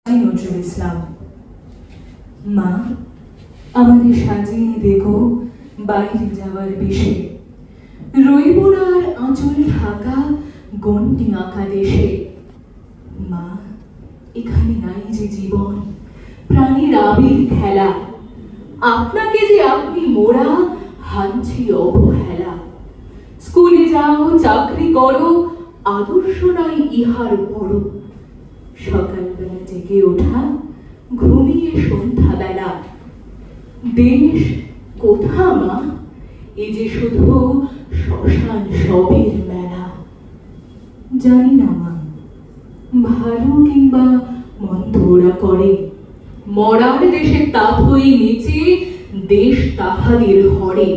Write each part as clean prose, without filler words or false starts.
নজরুল ইসলাম। মা আমাদের সাজিয়ে দেখো বাইরে যাওয়ার বেশে, রইব না আর আঁচল ঢাকা গন্ডি আঁকা দেশে। মা এখানে নাই যে জীবন প্রাণীর আবির খেলা, আপনাকে যে আপনি মোরা হানছি অবহেলা। স্কুলে যাও চাকরি করো আদর্শ নাই ইহার বড়, সকালবেলা জেগে ওঠা ঘুমিয়ে সন্ধ্যা বেলা। দেশ কোথা মা, এ যে শুধু শ্মশান সবের মেলা। জানি না মা ভালো কিংবা মন্দ ওরা করে, মরার দেশে তাথই নিচে দেশ তাহাদের হরে।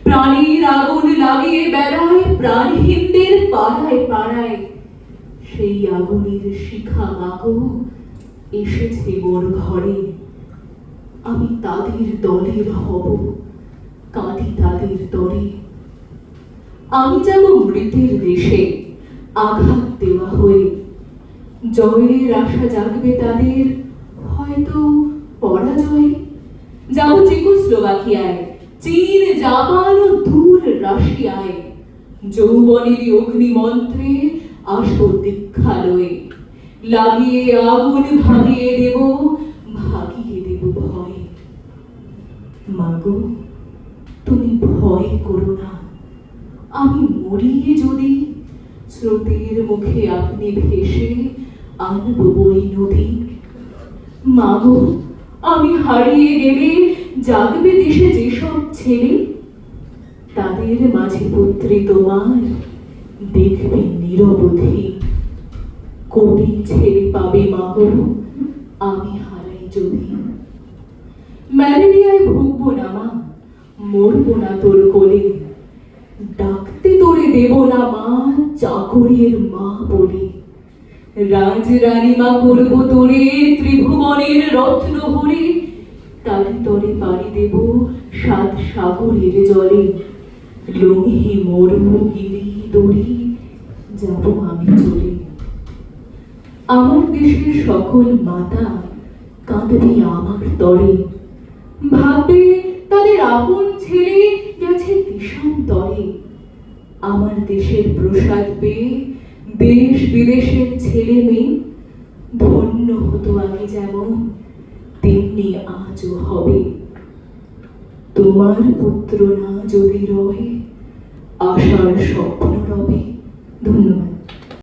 প্রাণীর আগুন লাগিয়ে বেড়ায় প্রাণহীনদের পাড়ায় পাড়ায়, সেই আগুনের শিখা মাগো এসেছে মোর ঘরে। আমি তাদের দলের হব, কাঁদি তাদের তরে। আমি যাব মৃতের দেশে আঘাত দেওয়া হয়ে, জয়ের আশা জাগবে তাদের হয়তো পরাজয়। যাব চেকোস্লোভাকিয়ায়, চীন জাপান ও দূর রাশিয়ায়, যৌবনেরই অগ্নিমন্ত্রে আসব দীক্ষালয়ে। লাগিয়ে আগুন ভাগিয়ে দেব ভয়। মাগো তুমি ভয় করো না, আমি মরিয়ে যদি স্রোতের মুখে আপনি ভেসে আনব বই নদী। মাগো আমি হারিয়ে গেলে জাগবে দেশে যেসব ছেলে, তাদের মাঝে পুত্রে তোমার দেখবে নিরবধি। কোটি ছেলে পাবে মাগো আমি হারাই যদি। ম্যালেরিয়ায় ভুগবো না মা, মরবো না তোর কোলে, ডাকতে তোরে দেব না মা চাকরের মা বলে। রাজ রানীমা করবো তোরে ত্রিভুবনের রত্ন হরে, তারি তরে পাড়ি দেব 7 সাগরের জলে। লঙ্ঘি মরু গিরি দড়ি যাব আমি চলে। আমার দেশের সকল মাতা কাঁদবে আমার তরে, ভাববে তাদের আপন ছেলে গেছে দেশান্তরে। আমার দেশের প্রসাদ পেয়ে দেশ বিদেশের ছেলে মেয়ে ধন্য হতো আগে যেমন তেমনি আজও হবে। তোমার পুত্র না যদি রহে আশার স্বপ্ন রবে। ধন্যবাদ।